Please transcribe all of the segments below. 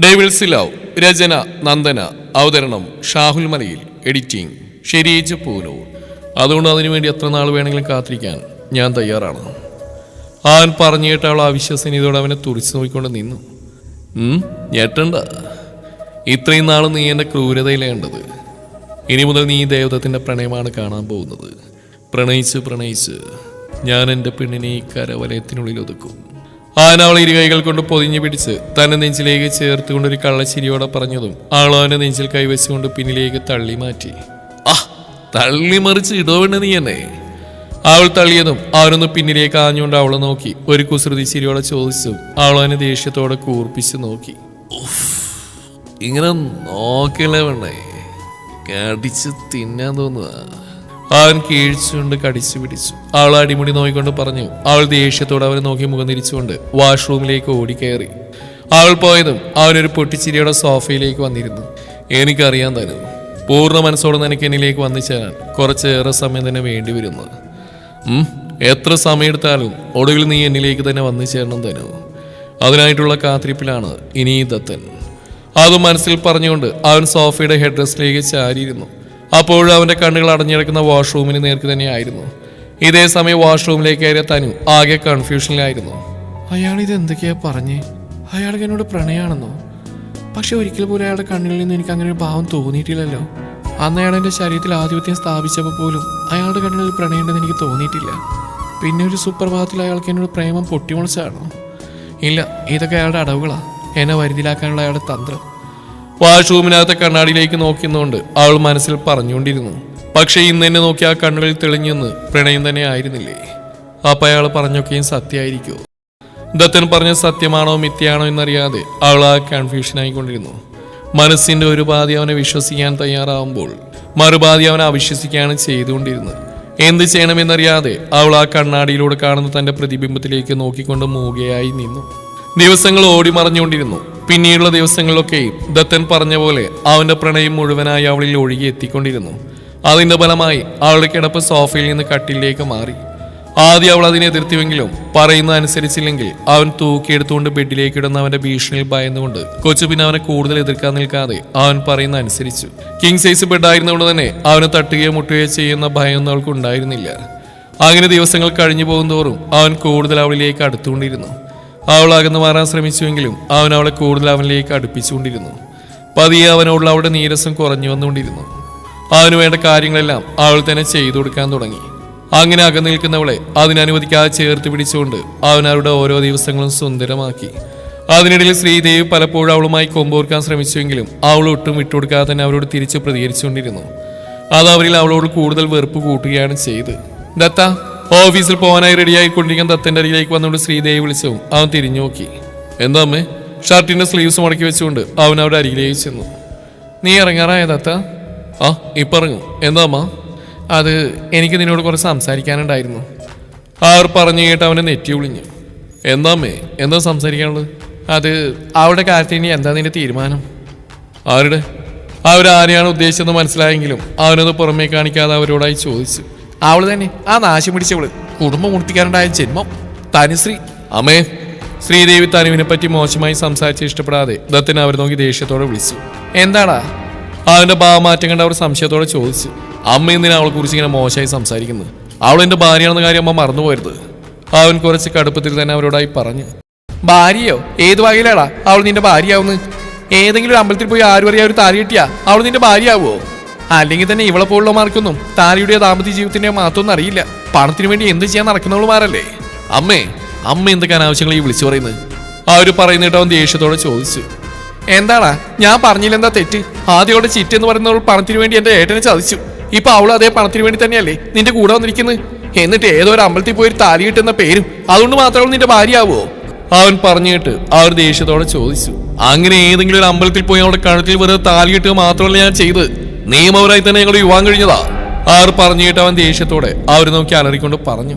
ഡേവിൾസ് love, രചന നന്ദന, അവതരണം ഷാഹുൽ മലയിൽ, editing Shereej Poonoor. അതുകൊണ്ട് അതിനുവേണ്ടി എത്ര നാൾ വേണമെങ്കിലും കാത്തിരിക്കാൻ ഞാൻ തയ്യാറാണ്. അവൻ പറഞ്ഞു കേട്ട അവൾ അവിശ്വസനീയതോടെ അവനെ തുറിച്ചു നോക്കിക്കൊണ്ട് നിന്നു. ഞെട്ടണ്ട, ഇത്രയും നാൾ നീ എൻ്റെ ക്രൂരതയിലേണ്ടത്. ഇനി മുതൽ നീ ദേവതത്തിൻ്റെ പ്രണയമാണ് കാണാൻ പോകുന്നത്. പ്രണയിച്ച് ഞാൻ എൻ്റെ പെണ്ണിനെ ഈ കരവലയത്തിനുള്ളിൽ ഒതുക്കും. അവൻ അവളെ ഇരുകൈകൾ കൊണ്ട് പൊതിഞ്ഞു പിടിച്ച് തന്നെ നെഞ്ചിലേക്ക് ചേർത്തുകൊണ്ടൊരു കള്ളച്ചിരിയോടെ പറഞ്ഞതും അവൾ അവൻ്റെ നെഞ്ചിൽ കൈവച്ചുകൊണ്ട് പിന്നിലേക്ക് തള്ളി മാറ്റി. തള്ളി മറിച്ച് ഇടവേണ്ട നീ എന്നെ. അവൾ തള്ളിയതും അവനൊന്ന് പിന്നിലേക്ക് ആഞ്ഞുകൊണ്ട് അവളെ നോക്കി ഒരു കുസൃതി ചിരിയോടെ ചോദിച്ചു. അവൾ അവനെ ദേഷ്യത്തോടെ കൂർപ്പിച്ച് നോക്കി. ഇങ്ങനെ നോക്കില്ല വേണ്ടേ, കടിച്ച് തിന്നാൻ തോന്നുക. അവൻ കീഴ്ച്ചുകൊണ്ട് കടിച്ചു പിടിച്ചു. അവൾ അടിമുടി നോക്കിക്കൊണ്ട് പറഞ്ഞു. അവൾ ദേഷ്യത്തോടെ അവനെ നോക്കി മുഖം തിരിച്ചുകൊണ്ട് വാഷ്റൂമിലേക്ക് ഓടിക്കയറി. അവൾ പോയതും അവനൊരു പൊട്ടിച്ചിരിയോടെ സോഫയിലേക്ക് വന്നിരുന്നു. എനിക്കറിയാൻ തന്നെ, പൂർണ്ണ മനസ്സോടെ നിനക്ക് എന്നിലേക്ക് വന്നു ചേരാൻ കുറച്ചേറെ സമയം തന്നെ വേണ്ടി വരുന്നു. എത്ര സമയമെടുത്താലും ഒടുവിൽ നീ എന്നിലേക്ക് തന്നെ വന്നു ചേരണം തന്നെ. അതിനായിട്ടുള്ള കാത്തിരിപ്പിലാണ് ഇനി ദത്തൻ. അതും മനസ്സിൽ പറഞ്ഞുകൊണ്ട് അവൻ സോഫയുടെ ഹെഡ് റെസ്റ്റിലേക്ക് ചാരിയിരുന്നു. അപ്പോഴും അവൻ്റെ കണ്ണുകൾ അടഞ്ഞിടക്കുന്ന വാഷ്റൂമിന് നേർക്ക് തന്നെയായിരുന്നു. ഇതേ സമയം വാഷ്റൂമിലേക്ക് കയറിയ തനു ആകെ കൺഫ്യൂഷനിലായിരുന്നു. അയാൾ ഇത് എന്തൊക്കെയാ പറഞ്ഞേ? അയാൾക്ക് എന്നോട് പ്രണയാണെന്നോ? പക്ഷെ ഒരിക്കൽ പോലും അയാളുടെ കണ്ണുകളിൽ നിന്ന് എനിക്ക് അങ്ങനെ ഒരു ഭാവം തോന്നിയിട്ടില്ലല്ലോ. അന്ന് അയാൾ എൻ്റെ ശരീരത്തിൽ ആധിപത്യം സ്ഥാപിച്ചപ്പോൾ പോലും അയാളുടെ കണ്ണുകളിൽ പ്രണയമുണ്ടെന്ന് എനിക്ക് തോന്നിയിട്ടില്ല. പിന്നെ ഒരു സുപ്രഭാതത്തിൽ അയാൾക്ക് എന്നോട് പ്രേമം പൊട്ടിമുളച്ചാണോ? ഇല്ല, ഇതൊക്കെ അയാളുടെ അടവുകളാണ്, എന്നെ വരുതിലാക്കാനുള്ള അയാളുടെ തന്ത്രം. വാഷ്റൂമിനകത്തെ കണ്ണാടിയിലേക്ക് നോക്കിയെന്നുകൊണ്ട് അവൾ മനസ്സിൽ പറഞ്ഞുകൊണ്ടിരുന്നു. പക്ഷെ ഇന്ന് എന്നെ നോക്കി ആ കണ്ണുകളിൽ തെളിഞ്ഞെന്ന് പ്രണയം തന്നെ ആയിരുന്നില്ലേ? അപ്പം അയാൾ പറഞ്ഞൊക്കെയും സത്യമായിരിക്കുമോ? ദത്തൻ പറഞ്ഞ സത്യമാണോ മിഥ്യയാണോ എന്നറിയാതെ അവൾ ആ കൺഫ്യൂഷനായിക്കൊണ്ടിരുന്നു. മനസ്സിന്റെ ഒരു പാതി അവനെ വിശ്വസിക്കാൻ തയ്യാറാവുമ്പോൾ മറുപാതി അവനെ അവിശ്വസിക്കുകയാണ് ചെയ്തുകൊണ്ടിരുന്നത്. എന്ത് ചെയ്യണമെന്നറിയാതെ അവൾ ആ കണ്ണാടിയിലൂടെ കാണുന്ന തന്റെ പ്രതിബിംബത്തിലേക്ക് നോക്കിക്കൊണ്ട് മൂകയായി നിന്നു. ദിവസങ്ങൾ ഓടി മറഞ്ഞുകൊണ്ടിരുന്നു. പിന്നീടുള്ള ദിവസങ്ങളിലൊക്കെയും ദത്തൻ പറഞ്ഞ പോലെ അവന്റെ പ്രണയം മുഴുവനായി അവളിൽ ഒഴുകി എത്തിക്കൊണ്ടിരുന്നു. അതിന്റെ ഫലമായി അവളുടെ കിടപ്പ് സോഫയിൽ നിന്ന് കട്ടിലേക്ക് മാറി. ആദ്യം അവൾ അതിനെ എതിർത്തുവെങ്കിലും പറയുന്ന അനുസരിച്ചില്ലെങ്കിൽ അവൻ തൂക്കിയെടുത്തുകൊണ്ട് ബെഡിലേക്ക് ഇടുന്ന അവന്റെ ഭീഷണിയിൽ ഭയന്നുകൊണ്ട് കൊച്ചു പിന്നെ അവനെ കൂടുതൽ എതിർക്കാൻ നിൽക്കാതെ അവൻ പറയുന്ന അനുസരിച്ചു. കിങ് സൈസ് ബെഡായിരുന്നുകൊണ്ട് തന്നെ അവനെ തട്ടുകയോ മുട്ടുകയോ ചെയ്യുന്ന ഭയമൊന്നും അവൾക്ക് ഉണ്ടായിരുന്നില്ല. അങ്ങനെ ദിവസങ്ങൾ കഴിഞ്ഞു പോകുന്തോറും അവൻ കൂടുതൽ അവളിലേക്ക് അടുത്തുകൊണ്ടിരുന്നു. അവൾ അകന്നു മാറാൻ ശ്രമിച്ചുവെങ്കിലും അവൻ അവളെ കൂടുതൽ അവനിലേക്ക് അടുപ്പിച്ചുകൊണ്ടിരുന്നു. പതിയെ അവനോടുള്ള അവളുടെ നീരസം കുറഞ്ഞു വന്നുകൊണ്ടിരുന്നു. അവന് വേണ്ട കാര്യങ്ങളെല്ലാം അവൾ തന്നെ ചെയ്തു കൊടുക്കാൻ തുടങ്ങി. അങ്ങനെ അകന്നു നിൽക്കുന്നവളെ അതിനനുവദിക്കാതെ ചേർത്ത് പിടിച്ചുകൊണ്ട് അവൻ അവരുടെ ഓരോ ദിവസങ്ങളും സുന്ദരമാക്കി. അതിനിടയിൽ ശ്രീദേവി പലപ്പോഴും അവളുമായി കൊമ്പോർക്കാൻ ശ്രമിച്ചുവെങ്കിലും അവൾ ഒട്ടും വിട്ടുകൊടുക്കാതെ തന്നെ അവരോട് തിരിച്ച് പ്രതികരിച്ചുകൊണ്ടിരുന്നു. അത് അവരിൽ അവളോട് കൂടുതൽ വെറുപ്പ് കൂട്ടുകയാണ് ചെയ്ത്. ദത്ത ഓഫീസിൽ പോകാനായി റെഡിയായിക്കൊണ്ടിരിക്കുന്ന ദത്തന്റെ അരികിലേക്ക് വന്നുകൊണ്ട് ശ്രീദേവി വിളിച്ചവും അവൻ തിരിഞ്ഞു നോക്കി. എന്താ അമ്മേ? ഷർട്ടിന്റെ സ്ലീവ്സ് മടക്കി വെച്ചുകൊണ്ട് അവൻ അവരുടെ അരികിലേക്ക് ചെന്നു. നീ ഇറങ്ങാറായ ദത്ത? ഇപ്പം ഇറങ്ങും. എന്താ അമ്മ? അത് എനിക്ക് നിന്നോട് കുറച്ച് സംസാരിക്കാനുണ്ടായിരുന്നു. അവർ പറഞ്ഞു കേട്ട് അവനെ നെറ്റി ഒളിഞ്ഞു. എന്താ അമ്മേ, എന്താ സംസാരിക്കാനുള്ളത്? അത് അവരുടെ കാര്യത്തിൽ ഇനി എന്താ നിന്റെ തീരുമാനം? ആരുടെ? അവരാരെയാണ് ഉദ്ദേശിച്ചതെന്ന് മനസ്സിലായെങ്കിലും അവനത് പുറമേ കാണിക്കാതെ അവരോടായി ചോദിച്ചു. അവള് തന്നെ, ആ നാശം പിടിച്ചവള്, കുടുംബം മുടിപ്പിക്കാനുണ്ടായ ജന്മം, തനുശ്രീ. അമ്മേ, ശ്രീദേവി തനുവിനെ പറ്റി മോശമായി സംസാരിച്ച് ഇഷ്ടപ്പെടാതെ ദത്തൻ അവർ നോക്കി ദേഷ്യത്തോടെ വിളിച്ചു. എന്താടാ? അവന്റെ ഭാവമാറ്റം കണ്ട് അവർ സംശയത്തോടെ ചോദിച്ചു. അമ്മ എന്തിനാ അവളെ കുറിച്ച് ഇങ്ങനെ മോശമായി സംസാരിക്കുന്നത്? അവൾ എന്റെ ഭാര്യയാണെന്ന കാര്യം അമ്മ മറന്നുപോയത്. അവൻ കുറച്ച് കടുപ്പത്തിൽ തന്നെ അവരോടായി പറഞ്ഞു. ഭാര്യയോ? ഏത് വകയിലാടാ അവൾ നിന്റെ ഭാര്യയാവുന്നത്? ഏതെങ്കിലും ഒരു അമ്പലത്തിൽ പോയി ആരും അറിയാ ഒരു താലി കിട്ടിയാ അവൾ നിന്റെ ഭാര്യയാവോ? അല്ലെങ്കിൽ തന്നെ ഇവളെ പോലുള്ളമാർക്കൊന്നും താലിയുടെ ദാമ്പത്യ ജീവിതത്തിന്റെ മാത്രമൊന്നും അറിയില്ല. പണത്തിന് വേണ്ടി എന്ത് ചെയ്യാൻ നടക്കുന്നവളുമാരല്ലേ? അമ്മ എന്തൊക്കെ അനാവശ്യങ്ങൾ ഈ വിളിച്ചു പറയുന്നത്? അവര് പറയുന്നിട്ട് അവൻ ദേഷ്യത്തോടെ ചോദിച്ചു. എന്താടാ, ഞാൻ പറഞ്ഞില്ലെന്താ തെറ്റ്? ആദ്യം അവളുടെ ചിറ്റ് എന്ന് പറയുന്നവൾ പണത്തിന് വേണ്ടി എന്റെ ഏട്ടനെ ചതിച്ചു. ഇപ്പൊ അവളും അതേ പണത്തിന് വേണ്ടി തന്നെയല്ലേ നിന്റെ കൂടെ വന്നിരിക്കുന്നത്? എന്നിട്ട് ഏതോ ഒരു അമ്പലത്തിൽ പോയി താലി കിട്ടുന്ന പേരും അതുകൊണ്ട് മാത്രം അവൾ നിന്റെ ഭാര്യയാവോ? അവൻ പറഞ്ഞിട്ട് അവർ ദേഷ്യത്തോടെ ചോദിച്ചു. അങ്ങനെ ഏതെങ്കിലും ഒരു അമ്പലത്തിൽ പോയി അവളുടെ കഴുത്തിൽ വെറുതെ താലി കിട്ടുക മാത്രമല്ല ഞാൻ ചെയ്ത്, നിയമപരമായി തന്നെ ഞങ്ങൾ യുവാൻ കഴിഞ്ഞതാ. അവർ പറഞ്ഞിട്ട് അവൻ ദേഷ്യത്തോടെ അവർ നോക്കി അലറിക്കൊണ്ട് പറഞ്ഞു.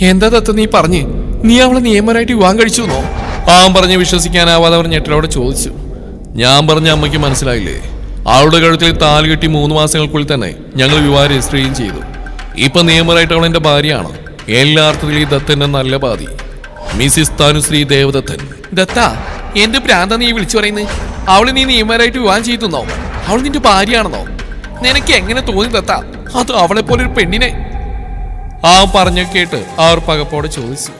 എന്താ ദത്ത നീ പറഞ്ഞ്? നീ അവളെ നിയമപരമായിട്ട് യുവാൻ കഴിച്ചു എന്നോ? അവൻ പറഞ്ഞ് വിശ്വസിക്കാനാവാതെ അവർ ഞെട്ടലോടെ ചോദിച്ചു. ഞാൻ പറഞ്ഞ അമ്മയ്ക്ക് മനസ്സിലായില്ലേ? അവളുടെ കഴുത്തിൽ താലി കെട്ടി 3 മാസങ്ങൾക്കുള്ളിൽ തന്നെ ഞങ്ങൾ വിവാഹം രജിസ്റ്റർ ചെയ്യുകയും ചെയ്തു. ഇപ്പൊ നിയമപരമായിട്ട് അവൾ എന്റെ ഭാര്യയാണ്. എല്ലാ അർത്ഥത്തിലും ഈ ദത്തന്റെ നല്ല പാതി, മിസ്സിസ് തനുശ്രീ ദേവദത്തൻ. ദത്ത, എന്ത് ഭ്രാന്ത നീ വിളിച്ചു പറയുന്നത്? അവള് നീ നിയമപരമായിട്ട് വിവാഹം ചെയ്തെന്നോ? അവൾ നിന്റെ ഭാര്യയാണെന്നോ? നിനക്ക് എങ്ങനെ തോന്നി ദത്ത? അത് അവളെ പോലെ ഒരു പെണ്ണിനെ? ആ പറഞ്ഞു കേട്ട് അവർ പകപ്പോടെ ചോദിച്ചു.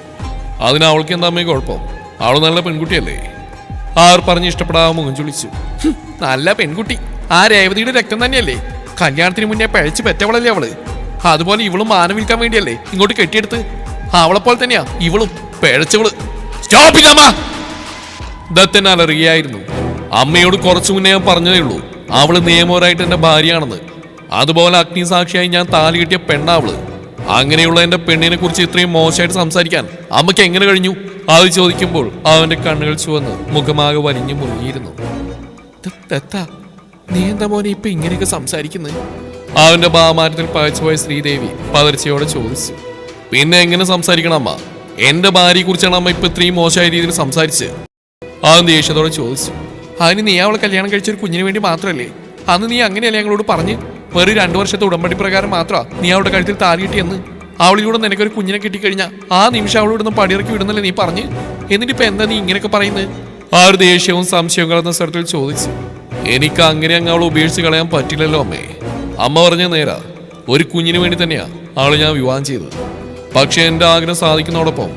അതിന് അവൾക്ക് എന്താ അമ്മയെ കുഴപ്പം? അവൾ നല്ല പെൺകുട്ടിയല്ലേ? അവർ പറഞ്ഞ് ഇഷ്ടപ്പെടാതെ മുഖം ചുളിച്ചു. നല്ല പെൺകുട്ടി, ആ രേവതിയുടെ രക്തം തന്നെയല്ലേ? കല്യാണത്തിന് മുന്നേ പഴച്ചു പെറ്റവളല്ലേ അവള്? അതുപോലെ ഇവളും മാനം വിൽക്കാൻ വേണ്ടിയല്ലേ ഇങ്ങോട്ട് കെട്ടിയെടുത്ത്? അവളെപ്പോലെ തന്നെയാ ഇവളും പിഴച്ചവള്. ദത്തൻ അലറുകയായിരുന്നു. അമ്മയോട് കുറച്ചു മുന്നേ ഞാൻ പറഞ്ഞതേ ഉള്ളൂ, അവള് നിയമപരമായിട്ട് എന്റെ ഭാര്യയാണെന്ന്. അതുപോലെ അഗ്നിസാക്ഷിയായി ഞാൻ താലി കിട്ടിയ പെണ്ണാവള്. അങ്ങനെയുള്ള എന്റെ പെണ്ണിനെ കുറിച്ച് ഇത്രയും മോശമായിട്ട് സംസാരിക്കാൻ അമ്മയ്ക്ക് എങ്ങനെ കഴിഞ്ഞു? അത് ചോദിക്കുമ്പോൾ അവന്റെ കണ്ണുകൾ ചുവന്ന് മുഖമാകെ വലിഞ്ഞു മുറുകിയിരുന്നു. നീ എന്താ മോനെ ഇപ്പൊ ഇങ്ങനെയൊക്കെ സംസാരിക്കുന്നത്? അവന്റെ ഭാവമാറ്റത്തിൽ പകച്ചുപോയ ശ്രീദേവി പതർച്ചയോടെ ചോദിച്ചു. പിന്നെ എങ്ങനെ സംസാരിക്കണം അമ്മ? എന്റെ ഭാര്യയെ കുറിച്ചാണ് അമ്മ ഇപ്പൊ ഇത്രയും മോശമായ രീതിയിൽ സംസാരിച്ച്? അവൻ ദേഷ്യത്തോടെ ചോദിച്ചു. അതിന് നീ അവളെ കല്യാണം കഴിച്ചൊരു കുഞ്ഞിന് വേണ്ടി മാത്രമല്ലേ? അന്ന് നീ അങ്ങനെയല്ലേ ഞങ്ങളോട് പറഞ്ഞ്? വെറും 2 വർഷത്തെ ഉടമ്പടി പ്രകാരം മാത്രമാ നീ അവളുടെ കഴുത്തിൽ താലി കിട്ടിയെന്ന്. അവളിലൂടെ നിനക്കൊരു കുഞ്ഞിനെ കിട്ടിക്കഴിഞ്ഞാൽ ആ നിമിഷം അവളോടൊന്നും പടിയിറക്കി വിടുന്നല്ലേ നീ പറഞ്ഞ്? എന്നിട്ടിപ്പോ എന്താ നീ ഇങ്ങനെയൊക്കെ പറയുന്നത്? ആ ഒരു ദേഷ്യവും സംശയവും കലർന്ന സ്വരത്തിൽ ചോദിച്ചു. എനിക്ക് അങ്ങനെ അങ്ങ് അവളെ ഉപേക്ഷിച്ച് കളയാൻ പറ്റില്ലല്ലോ അമ്മേ. അമ്മ പറഞ്ഞ നേരാ, ഒരു കുഞ്ഞിന് വേണ്ടി തന്നെയാ അവളെ ഞാൻ വിവാഹം ചെയ്തത്. പക്ഷെ എന്റെ ആഗ്രഹം സാധിക്കുന്നതോടൊപ്പം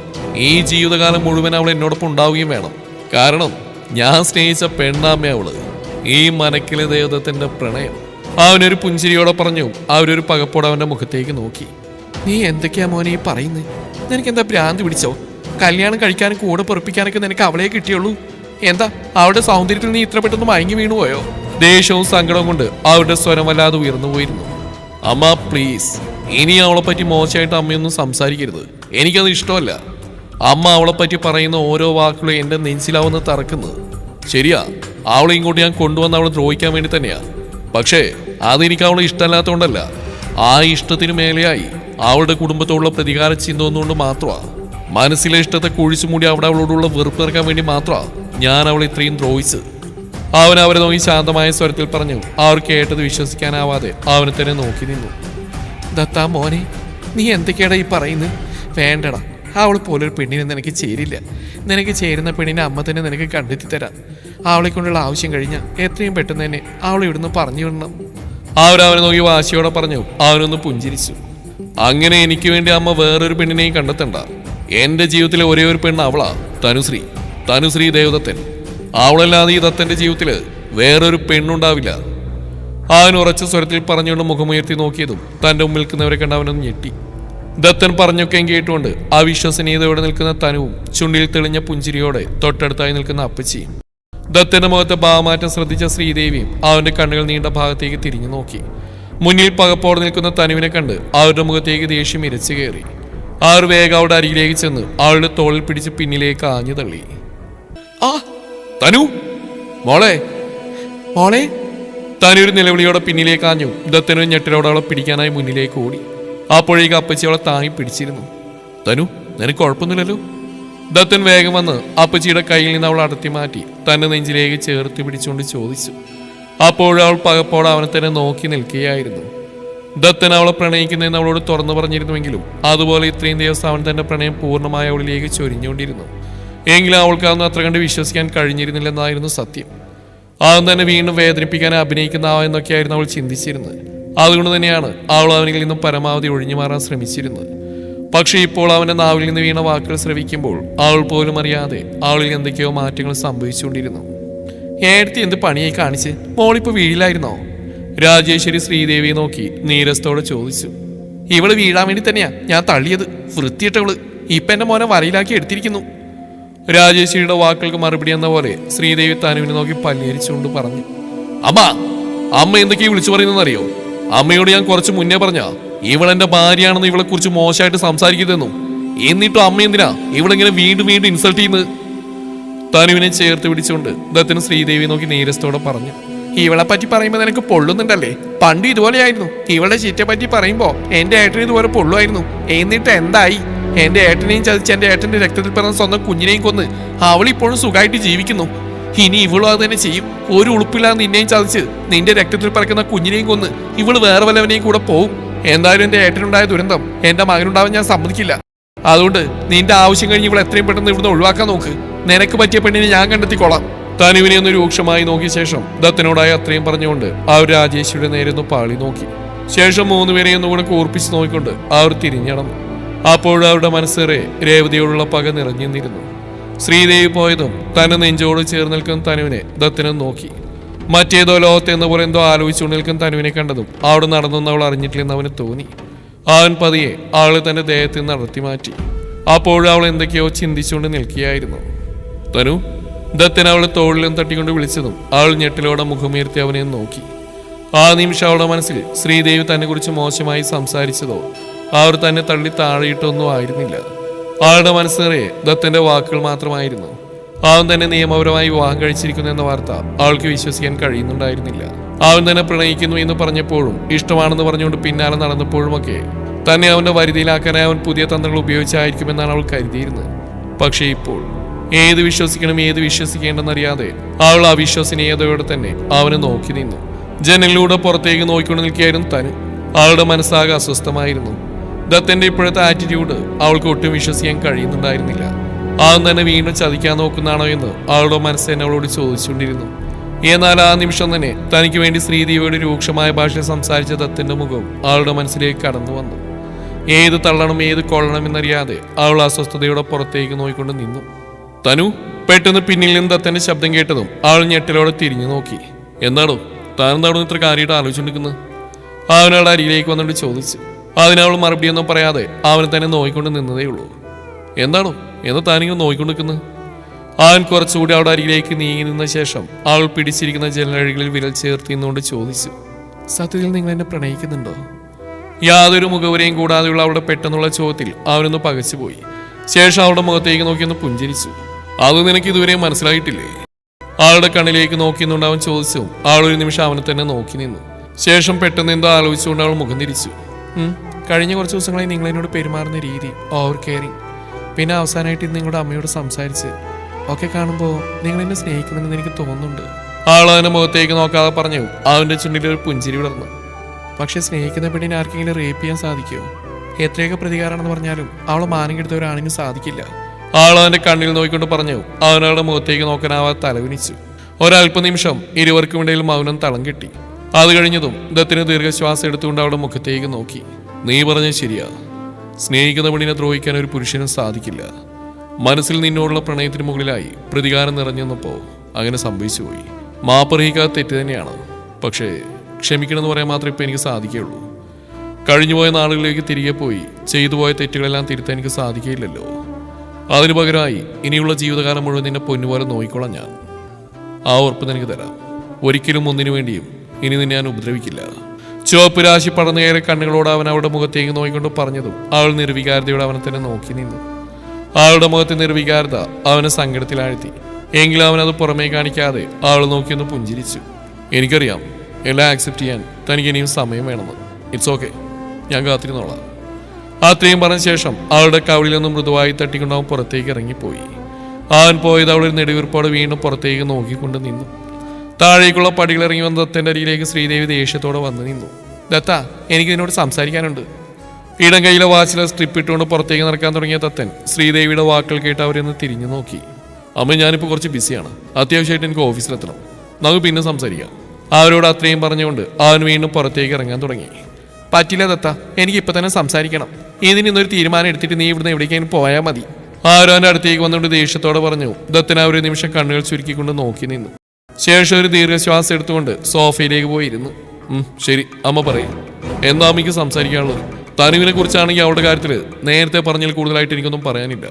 ഈ ജീവിതകാലം മുഴുവൻ അവൾ എന്നോടൊപ്പം ഉണ്ടാവുകയും വേണം. കാരണം ഞാൻ സ്നേഹിച്ച പെണ്ണാമ്മ അവള്. ഈ മനക്കിലെ ദേവതത്തിന്റെ പ്രണയം. അവനൊരു പുഞ്ചിരിയോടെ പറഞ്ഞു. അവരൊരു പകപ്പോടെ അവന്റെ മുഖത്തേക്ക് നോക്കി. നീ എന്തൊക്കെയാ മോനെ ഈ പറയുന്നത്? നിനക്കെന്താ ഭ്രാന്ത് പിടിച്ചോ? കല്യാണം കഴിക്കാനും കൂടെ പൊറപ്പിക്കാനൊക്കെ നിനക്ക് അവളെ കിട്ടിയുള്ളൂ. എന്താ അവളുടെ സൗന്ദര്യത്തിൽ നീ ഇത്ര പെട്ടെന്ന് മയങ്ങി വീണുപോയോ? ദേഷ്യവും സങ്കടവും കൊണ്ട് അവരുടെ സ്വരം വല്ലാതെ ഉയർന്നു പോയിരുന്നു. അമ്മ പ്ലീസ്, ഇനി അവളെ പറ്റി മോശമായിട്ട് അമ്മയൊന്നും സംസാരിക്കരുത്. എനിക്കത് ഇഷ്ടമല്ല. അമ്മ അവളെ പറ്റി പറയുന്ന ഓരോ വാക്കുകളും എന്റെ നെഞ്ചിലാവുന്ന തറക്കുന്നത്. ശരിയാ, അവളെ ഇങ്ങോട്ട് ഞാൻ കൊണ്ടുവന്ന് അവളെ ദ്രോഹിക്കാൻ വേണ്ടി തന്നെയാ. പക്ഷേ അതെനിക്ക് അവളെ ഇഷ്ടമല്ലാത്തതുകൊണ്ടല്ല. ആ ഇഷ്ടത്തിന് മേലെയായി അവളുടെ കുടുംബത്തോടുള്ള പ്രതികാര ചിന്ത ഒന്നുകൊണ്ട് മാത്രമാ. മനസ്സിലെ ഇഷ്ടത്തെ കുഴിച്ചു മൂടി അവിടെ അവളോടുള്ള വെറുപ്പ് നിറക്കാൻ വേണ്ടി മാത്രമാ ഞാൻ അവളെ ഇത്രയും ദ്രോഹിച്ച്. അവൻ അവരെ നോക്കി ശാന്തമായ സ്വരത്തിൽ പറഞ്ഞു. അവർ കേട്ടത് വിശ്വസിക്കാനാവാതെ അവനെ തന്നെ നോക്കി നിന്നു. ദത്താ മോനെ, നീ എന്തൊക്കെയാടാ ഈ പറയുന്നത്? വേണ്ടടാ, അവൾ പോലൊരു പെണ്ണിനെ നിനക്ക് ചേരില്ല. നിനക്ക് ചേരുന്ന പെണ്ണിനെ അമ്മ തന്നെ നിനക്ക് കണ്ടെത്തി തരാം. അവളെ കൊണ്ടുള്ള ആവശ്യം കഴിഞ്ഞാൽ എത്രയും പെട്ടെന്ന് തന്നെ അവളെ ഇവിടുന്ന് പറഞ്ഞു വിടണം. അവരവനെ നോക്കി വാശിയോടെ പറഞ്ഞു. അവനൊന്ന് പുഞ്ചിരിച്ചു. അങ്ങനെ എനിക്ക് വേണ്ടി അമ്മ വേറൊരു പെണ്ണിനെയും കണ്ടെത്തണ്ട. എന്റെ ജീവിതത്തിലെ ഒരേ ഒരു പെണ്ണ് അവളാ, തനുശ്രീ. തനുശ്രീ ദേവദത്തൻ. അവളല്ലാതെ ഈ ദത്തന്റെ ജീവിതത്തില് വേറൊരു പെണ്ണുണ്ടാവില്ല. അവൻ ഉറച്ച സ്വരത്തിൽ പറഞ്ഞുകൊണ്ട് മുഖമുയർത്തി നോക്കിയതും തന്റെ മുമ്പിൽ നിൽക്കുന്നവരെ കണ്ട് അവനൊന്ന് ഞെട്ടി. ദത്തൻ പറഞ്ഞൊക്കെ കേട്ടുകൊണ്ട് അവിശ്വസനീയതയോടെ നിൽക്കുന്ന തനുവും ചുണ്ടിൽ തെളിഞ്ഞ പുഞ്ചിരിയോടെ തൊട്ടടുത്തായി നിൽക്കുന്ന അപ്പച്ചിയും. ദത്തന്റെ മുഖത്തെ ഭാവമാറ്റം ശ്രദ്ധിച്ച ശ്രീദേവിയും അവന്റെ കണ്ണുകൾ നീണ്ട ഭാഗത്തേക്ക് തിരിഞ്ഞു നോക്കി. മുന്നിൽ പകപ്പോടെ നിൽക്കുന്ന തനുവിനെ കണ്ട് അവരുടെ മുഖത്തേക്ക് ദേഷ്യം ഇരച്ചു കയറി. അവർ വേഗം അവരുടെ അരികിലേക്ക് ചെന്ന് അവളുടെ തോളിൽ പിടിച്ച് പിന്നിലേക്ക് ആഞ്ഞു തള്ളി. ആ തനു, മോളെ മോളെ. തനൊരു നിലവിളിയോടെ പിന്നിലേക്ക് ആഞ്ഞു. ദത്തനൊരു ഞെട്ടലോടെ അവളെ പിടിക്കാനായി മുന്നിലേക്ക് ഓടി. അപ്പോഴേക്ക് അപ്പച്ചി അവളെ താങ്ങി പിടിച്ചിരുന്നു. തനു, നിനക്ക് കുഴപ്പമൊന്നുമില്ലല്ലോ? ദത്തൻ വേഗം വന്ന് അപ്പച്ചിയുടെ കയ്യിൽ നിന്ന് അവൾ അടർത്തി മാറ്റി തന്റെ നെഞ്ചിലേക്ക് ചേർത്ത് പിടിച്ചുകൊണ്ട് ചോദിച്ചു. അപ്പോഴവൾ പകപ്പോടെ അവനെ തന്നെ നോക്കി നിൽക്കുകയായിരുന്നു. ദത്തൻ അവളെ പ്രണയിക്കുന്നതെന്ന് അവളോട് തുറന്നു പറഞ്ഞിരുന്നുവെങ്കിലും അതുപോലെ ഇത്രയും ദിവസം അവൻ തന്റെ പ്രണയം പൂർണ്ണമായ അവളിലേക്ക് ചൊരിഞ്ഞുകൊണ്ടിരുന്നു. എങ്കിലും അവൾക്ക് അതൊന്നും അത്ര കണ്ട് വിശ്വസിക്കാൻ കഴിഞ്ഞിരുന്നില്ലെന്നായിരുന്നു സത്യം. അവൻ തന്നെ വീണ്ടും വേദനിപ്പിക്കാൻ അഭിനയിക്കുന്ന എന്നൊക്കെയായിരുന്നു അവൾ ചിന്തിച്ചിരുന്നത്. അതുകൊണ്ട് തന്നെയാണ് അവൾ അവനിൽ നിന്നും പരമാവധി ഒഴിഞ്ഞു മാറാൻ ശ്രമിച്ചിരുന്നത്. പക്ഷെ ഇപ്പോൾ അവന്റെ നാവിൽ നിന്ന് വീണ വാക്കുകൾ ശ്രവിക്കുമ്പോൾ അവൾ പോലും അറിയാതെ അവളിൽ എന്തൊക്കെയോ മാറ്റങ്ങൾ സംഭവിച്ചുകൊണ്ടിരുന്നു. ഏടത്തി എന്ത് പണിയായി കാണിച്ച്? മോളിപ്പോ വീഴിലായിരുന്നോ? രാജേശ്വരി ശ്രീദേവിയെ നോക്കി നീരസത്തോടെ ചോദിച്ചു. ഇവള് വീഴാൻ വേണ്ടി തന്നെയാ ഞാൻ തള്ളിയത്. വൃത്തിയിട്ടവള് ഇപ്പൊ എന്റെ മോനെ വരയിലാക്കി എടുത്തിരിക്കുന്നു. രാജേശ്വരിയുടെ വാക്കുകൾക്ക് മറുപടി എന്ന പോലെ ശ്രീദേവി തനുവിനെ നോക്കി പല്ലേരിച്ചുകൊണ്ട് പറഞ്ഞു. അമ്മ എന്തൊക്കെയാ വിളിച്ചു പറയുന്നറിയോ? അമ്മയോട് ഞാൻ കുറച്ച് മുന്നേ പറഞ്ഞ ഇവളെന്റെ ഭാര്യയാണെന്ന് ഇവളെ കുറിച്ച് മോശമായിട്ട് സംസാരിക്കുന്നതെന്നും. എന്നിട്ടും അമ്മ എന്തിനാ ഇവളിങ്ങനെ വീണ്ടും വീണ്ടും ഇൻസൾട്ട് ചെയ്യുന്നത്? തനുവിനെ ചേർത്ത് പിടിച്ചുകൊണ്ട് ദത്തൻ ശ്രീദേവി നോക്കി നീരസത്തോടെ പറഞ്ഞു. ഇവളെ പറ്റി പറയുമ്പോ നിനക്ക് പൊള്ളുന്നുണ്ടല്ലേ? പണ്ട് ഇതുപോലെയായിരുന്നു. ഇവളുടെ ചീറ്റയെ പറ്റി പറയുമ്പോ എന്റെ ഏട്ടന് ഇതുപോലെ പൊള്ളുമായിരുന്നു. എന്നിട്ട് എന്തായി? എന്റെ ഏട്ടനെയും ചതിച്ച് എന്റെ ഏട്ടന്റെ രക്തത്തിൽ പിറന്ന സ്വന്തം കുഞ്ഞിനെയും കൊന്ന് അവളിപ്പോഴും സുഖമായിട്ട് ജീവിക്കുന്നു. ഇനി ഇവളും അത് തന്നെ ചെയ്യും. ഒരു ഉളുപ്പില്ലാതെ നിന്നെയും ചതിച്ച് നിന്റെ രക്തത്തിൽ പിറക്കുന്ന കുഞ്ഞിനെയും കൊന്ന് ഇവള് വേറെ വല്ലവനെയും കൂടെ പോവും. എന്തായാലും എന്റെ ഏട്ടനുണ്ടായ ദുരന്തം എന്റെ മകനുണ്ടാവാൻ ഞാൻ സമ്മതിക്കില്ല. അതുകൊണ്ട് നിന്റെ ആവശ്യം കഴിഞ്ഞ് ഇവൾ എത്രയും പെട്ടെന്ന് ഇവിടുന്ന് ഒഴിവാക്കാൻ നോക്ക്. നിനക്ക് പറ്റിയ പെണ്ണിനെ ഞാൻ കണ്ടെത്തിക്കോളാം. തനുവിനെ ഒന്ന് രൂക്ഷമായി നോക്കിയ ശേഷം ദത്തനോടായി അത്രയും പറഞ്ഞുകൊണ്ട് അവർ രാജേശ്വരിയുടെ നേരെ ഒന്ന് പാളി നോക്കി. ശേഷം 3 പേരെ ഒന്നുകൂടെ കൂർപ്പിച്ച് നോക്കിക്കൊണ്ട് അവർ തിരിഞ്ഞടന്നു. അപ്പോഴും അവരുടെ മനസ്സേറെ രേവതിയോടുള്ള പക നിറഞ്ഞു നിന്നിരുന്നു. ശ്രീദേവി പോയതും തന്നെ നെഞ്ചോട് ചേർന്ന് നിൽക്കുന്ന തനുവിനെ ദത്തനും നോക്കി. മറ്റേതോ ലോകത്ത് എന്ന പോലെ എന്തോ ആലോചിച്ചുകൊണ്ട് നിൽക്കുന്ന തനുവിനെ കണ്ടതും അവിടെ നടന്നൊന്നും അവൾ അറിഞ്ഞിട്ടില്ലെന്ന് അവന് തോന്നി. അവൻ പതിയെ ആളെ തന്റെ ദേഹത്തിൽ നിന്ന് നടത്തി മാറ്റി. അപ്പോഴും അവൾ എന്തൊക്കെയോ ചിന്തിച്ചുകൊണ്ട് നിൽക്കുകയായിരുന്നു. തനു, ദത്തൻ അവളെ തോളിലും തട്ടിക്കൊണ്ട് വിളിച്ചതും അവൾ ഞെട്ടിലോടെ മുഖമുയർത്തി അവനെ നോക്കി. ആ നിമിഷം അവളുടെ മനസ്സിൽ ശ്രീദേവി തന്നെ കുറിച്ച് മോശമായി സംസാരിച്ചതോ അവർ തന്നെ തള്ളി താഴെയിട്ടൊന്നും ആയിരുന്നില്ല. അവളുടെ മനസ്സേറെ ദത്തന്റെ വാക്കുകൾ മാത്രമായിരുന്നു. അവൻ തന്നെ നിയമപരമായി വിവാഹം കഴിച്ചിരിക്കുന്നു എന്ന വാർത്ത അവൾക്ക് വിശ്വസിക്കാൻ കഴിയുന്നുണ്ടായിരുന്നില്ല. അവൻ തന്നെ പ്രണയിക്കുന്നു എന്ന് പറഞ്ഞപ്പോഴും ഇഷ്ടമാണെന്ന് പറഞ്ഞുകൊണ്ട് പിന്നാലെ നടന്നപ്പോഴുമൊക്കെ തന്നെ അവന്റെ വരുതിയിലാക്കാനായി അവൻ പുതിയ തന്ത്രങ്ങൾ ഉപയോഗിച്ചായിരിക്കുമെന്നാണ് അവൾ കരുതിയിരുന്നത്. പക്ഷേ ഇപ്പോൾ ഏത് വിശ്വസിക്കണം ഏത് വിശ്വസിക്കേണ്ടെന്നറിയാതെ അവൾ അവിശ്വസനീയതയോടെ തന്നെ അവനെ നോക്കി നിന്നു. ജനലിലൂടെ പുറത്തേക്ക് നോക്കിക്കൊണ്ട് നിൽക്കുകയായിരുന്നു തനു. അവളുടെ മനസ്സാകെ അസ്വസ്ഥമായിരുന്നു. ദത്തന്റെ ഇപ്പോഴത്തെ ആറ്റിറ്റ്യൂഡ് അവൾക്ക് ഒട്ടും വിശ്വസിക്കാൻ കഴിയുന്നുണ്ടായിരുന്നില്ല. അവൻ തന്നെ വീണ്ടും ചതിക്കാൻ നോക്കുന്നതാണോ എന്ന് അവളുടെ മനസ്സ് എന്നെ അവളോട് ചോദിച്ചുകൊണ്ടിരുന്നു. എന്നാൽ ആ നിമിഷം തന്നെ തനിക്ക് വേണ്ടി ശ്രീദേവിയുടെ രൂക്ഷമായ ഭാഷയിൽ സംസാരിച്ച ദത്തന്റെ മുഖവും അവളുടെ മനസ്സിലേക്ക് കടന്നു വന്നു. ഏത് തള്ളണം ഏത് കൊള്ളണം എന്നറിയാതെ അവൾ അസ്വസ്ഥതയോടെ പുറത്തേക്ക് നോക്കിക്കൊണ്ട് നിന്നു. തനു, പെട്ടെന്ന് പിന്നിൽ നിന്ന് ദത്തന്റെ ശബ്ദം കേട്ടതും അവൾ ഞെട്ടലോടെ തിരിഞ്ഞു നോക്കി. എന്താണോ താനെന്താണോ ഇത്ര കാര്യമായിട്ട് ആലോചിച്ചുകൊണ്ടിരിക്കുന്നത്? അവനവളുടെ അരിയിലേക്ക് വന്നിട്ട് ചോദിച്ചു. അതിനവൾ മറുപടിയൊന്നും പറയാതെ അവനെ തന്നെ നോക്കിക്കൊണ്ട് നിന്നതേ ഉള്ളൂ. എന്താണോ എന്ന് താനിങ്ങനെ നോക്കിക്കൊണ്ടിരിക്കുന്നത്? അവൻ കുറച്ചുകൂടി അവിടെ അരികിലേക്ക് നീങ്ങി നിന്ന ശേഷം അവൾ പിടിച്ചിരിക്കുന്ന ജനലഴികളിൽ വിരൽ ചേർത്ത് നിന്നുകൊണ്ട് ചോദിച്ചു. സത്യത്തിൽ നിങ്ങൾ എന്നെ പ്രണയിക്കുന്നുണ്ടോ? യാതൊരു മുഖവരെയും കൂടാതെയുള്ള അവളുടെ പെട്ടെന്നുള്ള ചോദ്യത്തിൽ അവനൊന്ന് പകച്ചുപോയി. ശേഷം അവളുടെ മുഖത്തേക്ക് നോക്കിയൊന്ന് പുഞ്ചിരിച്ചു. അത് നിനക്ക് ഇതുവരെ മനസ്സിലായിട്ടില്ലേ? അവളുടെ കണ്ണിലേക്ക് നോക്കിയെന്നുകൊണ്ട് അവൻ ചോദിച്ചു. അവൾ ഒരു നിമിഷം അവനെ തന്നെ നോക്കി നിന്നു. ശേഷം പെട്ടെന്ന് എന്തോ ആലോചിച്ചുകൊണ്ട് അവൾ മുഖം തിരിച്ചു. കഴിഞ്ഞ കുറച്ച് ദിവസങ്ങളായി നിങ്ങൾ എന്നോട് പെരുമാറുന്ന രീതി, ഓവർ കെയറിങ്, പിന്നെ അവസാനമായിട്ട് നിങ്ങളുടെ അമ്മയോട് സംസാരിച്ച് ഒക്കെ കാണുമ്പോൾ നിങ്ങൾ എന്നെ സ്നേഹിക്കുന്നുണ്ടെന്ന് എനിക്ക് തോന്നുന്നുണ്ട്. ആൾ അവൻ്റെ മുഖത്തേക്ക് നോക്കാതെ പറഞ്ഞു. അവൻ്റെ ചുണ്ടിൽ ഒരു പുഞ്ചിരി വിടർന്നു. പക്ഷെ സ്നേഹിക്കുന്ന പെണ്ണിനെ ആർക്കെങ്കിലും റേപ്പ് ചെയ്യാൻ സാധിക്കുമോ? എത്രയൊക്കെ പ്രതികാരമാണെന്ന് പറഞ്ഞാലും അവളെ മാനം കെടുത്ത ഒരാണിന് സാധിക്കില്ല. ആൾ അവൻ്റെ കണ്ണിൽ നോക്കിക്കൊണ്ട് പറഞ്ഞു. അവനവളുടെ മുഖത്തേക്ക് നോക്കാനാവാതെ തലവിനിച്ചു. ഒരല്പ നിമിഷം ഇരുവർക്കും ഇടയിൽ മൗനം തളം കെട്ടി. അത് കഴിഞ്ഞതും ദത്തിന് ദീർഘശ്വാസം എടുത്തുകൊണ്ട് അവളുടെ മുഖത്തേക്ക് നോക്കി. നീ പറഞ്ഞത് ശരിയാ. സ്നേഹിക്കുന്ന പെണ്ണിനെ ദ്രോഹിക്കാൻ ഒരു പുരുഷനും സാധിക്കില്ല. മനസ്സിൽ നിന്നോടുള്ള പ്രണയത്തിന് മുകളിലായി പ്രതികാരം നിറഞ്ഞപ്പോൾ അങ്ങനെ സംഭവിച്ചു പോയി. മാപ്പറിയിക്കാത്ത തെറ്റ് തന്നെയാണ്. പക്ഷേ ക്ഷമിക്കണമെന്ന് പറയാൻ മാത്രമേ ഇപ്പം എനിക്ക് സാധിക്കുകയുള്ളൂ. കഴിഞ്ഞുപോയ നാളുകളിലേക്ക് തിരികെ പോയി ചെയ്തു പോയ തെറ്റുകളെല്ലാം തിരുത്താൻ എനിക്ക് സാധിക്കുകയില്ലല്ലോ. അതിനു പകരമായി ഇനിയുള്ള ജീവിതകാലം മുഴുവൻ നിന്നെ പൊന്നുപോലെ നോക്കിക്കോളാം ഞാൻ. ആ ഉറപ്പ് നിനക്ക് തരാം. ഒരിക്കലും ഒന്നിനു വേണ്ടിയും ഇനി നിന്നെ ഞാൻ ഉപദ്രവിക്കില്ല. ചുവപ്പ് രാശി പടന്നു കയറിയ കണ്ണുകളോട് അവൻ അവളുടെ മുഖത്തേക്ക് നോക്കിക്കൊണ്ട് പറഞ്ഞതും അവൾ നിർവികാരതയോടെ അവനെ തന്നെ നോക്കി നിന്നു. അവളുടെ മുഖത്തെ നിർവികാരത അവനെ സങ്കടത്തിലാഴ്ത്തി. എങ്കിലും അവനത് പുറമേ കാണിക്കാതെ അവൾ നോക്കിയൊന്ന് പുഞ്ചിരിച്ചു. എനിക്കറിയാം എല്ലാം ആക്സെപ്റ്റ് ചെയ്യാൻ തനിക്ക് ഇനിയും സമയം വേണമെന്ന്. ഇറ്റ്സ് ഓക്കെ, ഞാൻ കാത്തിരുന്നോളാം. അത്രയും പറഞ്ഞ ശേഷം അവളുടെ കവിളിലൊന്നും മൃദുവായി തട്ടിക്കൊണ്ട് അവൻ പുറത്തേക്ക് ഇറങ്ങിപ്പോയി. അവൻ പോയത് അവളൊരു നെടുവീർപ്പോടെ വീണ്ടും പുറത്തേക്ക് നോക്കിക്കൊണ്ട് നിന്നു. താഴേക്കുള്ള പടികൾ ഇറങ്ങി വന്ന ദത്തൻ്റെ അരിയിലേക്ക് ശ്രീദേവി ദേഷ്യത്തോടെ വന്നു നിന്നു. ദത്ത, എനിക്ക് ഇതിനോട് സംസാരിക്കാനുണ്ട്. ഇടം കയ്യിലെ വാച്ചിലെ സ്ട്രിപ്പ് ഇട്ടുകൊണ്ട് പുറത്തേക്ക് നടക്കാൻ തുടങ്ങിയ ദത്തൻ ശ്രീദേവിയുടെ വാക്കുകൾ കേട്ട് അവരെന്ന് തിരിഞ്ഞു നോക്കി. അമ്മ, ഞാനിപ്പോൾ കുറച്ച് ബിസിയാണ്. അത്യാവശ്യമായിട്ട് എനിക്ക് ഓഫീസിലെത്തണം. നമുക്ക് പിന്നെ സംസാരിക്കാം. അവരോട് അത്രയും പറഞ്ഞുകൊണ്ട് അവൻ വീണ്ടും പുറത്തേക്ക് ഇറങ്ങാൻ തുടങ്ങി. പറ്റില്ല ദത്ത, എനിക്ക് ഇപ്പം തന്നെ സംസാരിക്കണം. ഇതിന് ഇന്നൊരു തീരുമാനം എടുത്തിട്ട് നീ ഇവിടുന്ന് എവിടേക്കെങ്കിലും പോയാൽ മതി. ആരോൻ്റെ അടുത്തേക്ക് വന്നുകൊണ്ട് ദേഷ്യത്തോടെ പറഞ്ഞു. ദത്തൻ ആ ഒരു നിമിഷം കണ്ണുകൾ ചുരുക്കിക്കൊണ്ട് നോക്കി നിന്നു. ശേഷം ഒരു ദീർഘശ്വാസം എടുത്തുകൊണ്ട് സോഫയിലേക്ക് പോയിരുന്നു. ശരി, അമ്മ പറയും. എന്താ അമ്മയ്ക്ക് സംസാരിക്കാനുള്ളത്? തനുവിനെ കുറിച്ചാണെങ്കിൽ അവളുടെ കാര്യത്തിൽ നേരത്തെ പറഞ്ഞാൽ കൂടുതലായിട്ട് എനിക്കൊന്നും പറയാനില്ല.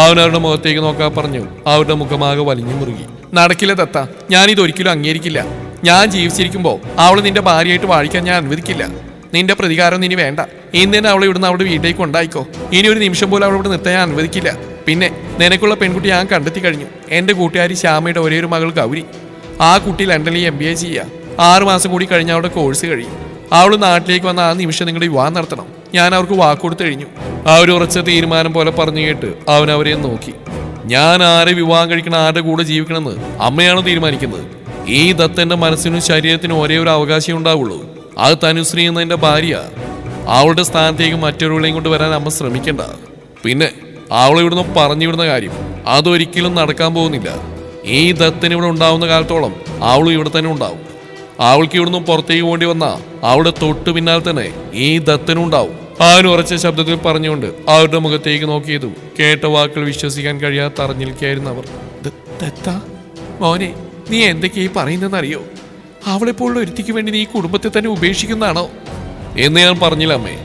അവൻ അവരുടെ മുഖത്തേക്ക് നോക്കാൻ പറഞ്ഞു. അവരുടെ മുഖമാകെ വലിഞ്ഞു മുറുകി. നടക്കില്ല ദത്ത, ഞാനിതൊരിക്കലും അംഗീകരിക്കില്ല. ഞാൻ ജീവിച്ചിരിക്കുമ്പോൾ അവൾ നിന്റെ ഭാര്യയായിട്ട് വാഴിക്കാൻ ഞാൻ അനുവദിക്കില്ല. നിന്റെ പ്രതികാരം ഇനി വേണ്ട. ഇന്ന് തന്നെ അവളെ ഇവിടുന്ന് അവളുടെ വീട്ടിലേക്ക് ഉണ്ടായിക്കോ. ഇനി ഒരു നിമിഷം പോലും അവളെ ഇവിടെ നിർത്താൻ ഞാൻ അനുവദിക്കില്ല. പിന്നെ നിനക്കുള്ള പെൺകുട്ടി ഞാൻ കണ്ടെത്തി കഴിഞ്ഞു. എൻ്റെ കൂട്ടുകാരി ശ്യാമയുടെ ഒരേ ഒരു മകൾ ഗൗരി. ആ കുട്ടി ലണ്ടനിൽ MBA ചെയ്യുക. 6 മാസം കൂടി കഴിഞ്ഞ് അവളുടെ കോഴ്സ് കഴിയും. അവൾ നാട്ടിലേക്ക് വന്ന ആ നിമിഷം നിങ്ങളുടെ വിവാഹം നടത്തണം. ഞാൻ അവർക്ക് വാക്കുകൊടുത്തു കഴിഞ്ഞു. ആ ഒരു ഉറച്ച തീരുമാനം പോലെ പറഞ്ഞു കേട്ട് അവൻ അവരെ നോക്കി. ഞാൻ ആരെ വിവാഹം കഴിക്കണം, ആരുടെ കൂടെ ജീവിക്കണമെന്ന് അമ്മയാണ് തീരുമാനിക്കുന്നത്. ഈ ദത്തന്റെ മനസ്സിനും ശരീരത്തിനും ഒരേ ഒരു അവകാശം ഉണ്ടാവുള്ളൂ. അത് തനുശ്രീ എന്ന എൻ്റെ ഭാര്യ. അവളുടെ സ്ഥാനത്തേക്ക് മറ്റൊരുവളെയും കൊണ്ട് വരാൻ അമ്മ ശ്രമിക്കണ്ട. പിന്നെ അവളെ ഇവിടുന്ന് പറഞ്ഞു വിടുന്ന കാര്യം അതൊരിക്കലും നടക്കാൻ പോകുന്നില്ല. ഈ ദത്തിന് ഇവിടെ ഉണ്ടാവുന്ന കാലത്തോളം അവളും ഇവിടെ തന്നെ ഉണ്ടാവും. അവൾക്ക് ഇവിടുന്ന് പുറത്തേക്ക് പോകേണ്ടി വന്ന അവിടെ തൊട്ടു പിന്നാലെ തന്നെ ഈ ദത്തിനും ഉണ്ടാവും. ആരും ഉറച്ച ശബ്ദത്തിൽ പറഞ്ഞുകൊണ്ട് അവരുടെ മുഖത്തേക്ക് നോക്കിയതും കേട്ട വാക്കുകൾ വിശ്വസിക്കാൻ കഴിയാത്ത അറിഞ്ഞിരിക്കായിരുന്നു അവർ. ദത്താ മോനെ, നീ എന്തൊക്കെയായി പറയുന്നതെന്നറിയോ? അവളെപ്പോലുള്ള ഒരുത്തിക്ക് വേണ്ടി നീ കുടുംബത്തെ തന്നെ ഉപേക്ഷിക്കുന്നതാണോ എന്ന് ഞാൻ പറഞ്ഞില്ല അമ്മേ.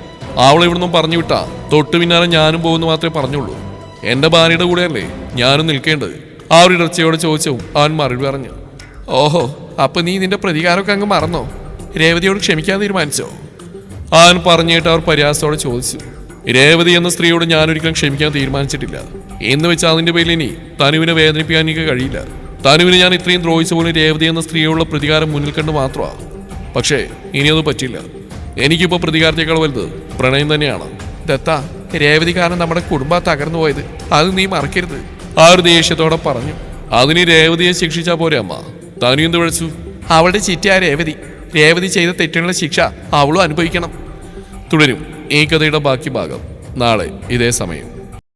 അവളെ ഇവിടുന്ന് പറഞ്ഞു വിട്ടാ തൊട്ടു പിന്നാലെ ഞാനും പോകുന്നു മാത്രമേ പറഞ്ഞുള്ളൂ. എന്റെ ഭാര്യയുടെ കൂടെയല്ലേ ഞാനും നിൽക്കേണ്ടത്? ആ ഒരു ഇടർച്ചയോടെ ചോദിച്ചു അവൻ മറുപടി പറഞ്ഞു. ഓഹോ, അപ്പൊ നീ നിന്റെ പ്രതികാരമൊക്കെ അങ്ങ് മറന്നോ? രേവതിയോട് ക്ഷമിക്കാൻ തീരുമാനിച്ചോ? അവൻ പറഞ്ഞിട്ട് അവർ പരിഹാസത്തോടെ ചോദിച്ചു. രേവതി എന്ന സ്ത്രീയോട് ഞാനൊരിക്കലും ക്ഷമിക്കാൻ തീരുമാനിച്ചിട്ടില്ല. എന്ന് വെച്ചാൽ അതിന്റെ പേരിൽ ഇനി തനുവിനെ വേദനിപ്പിക്കാൻ എനിക്ക് കഴിയില്ല. തനുവിന് ഞാൻ ഇത്രയും ദ്രോഹിച്ച പോലും രേവതി എന്ന സ്ത്രീയോടുള്ള പ്രതികാരം മുന്നിൽ കണ്ട് മാത്രമാണ്. പക്ഷേ ഇനിയൊന്നും പറ്റില്ല. എനിക്കിപ്പോൾ പ്രതികാരത്തേക്കാൾ വലുത് പ്രണയം തന്നെയാണ്. ദത്താ, രേവതി കാരണം നമ്മുടെ കുടുംബം തകർന്നു പോയത് അത് നീ മറക്കരുത്, ആ ഒരു ദേഷ്യത്തോടെ പറഞ്ഞു. അതിന് രേവതിയെ ശിക്ഷിച്ചാൽ പോരെ അമ്മ? തനു എന്ത് വിളിച്ചു? അവളുടെ ചിറ്റയായ രേവതി. രേവതി ചെയ്ത തെറ്റുകളുടെ ശിക്ഷ അവളും അനുഭവിക്കണം. തുടരും ഈ കഥയുടെ ബാക്കി ഭാഗം നാളെ ഇതേ സമയം.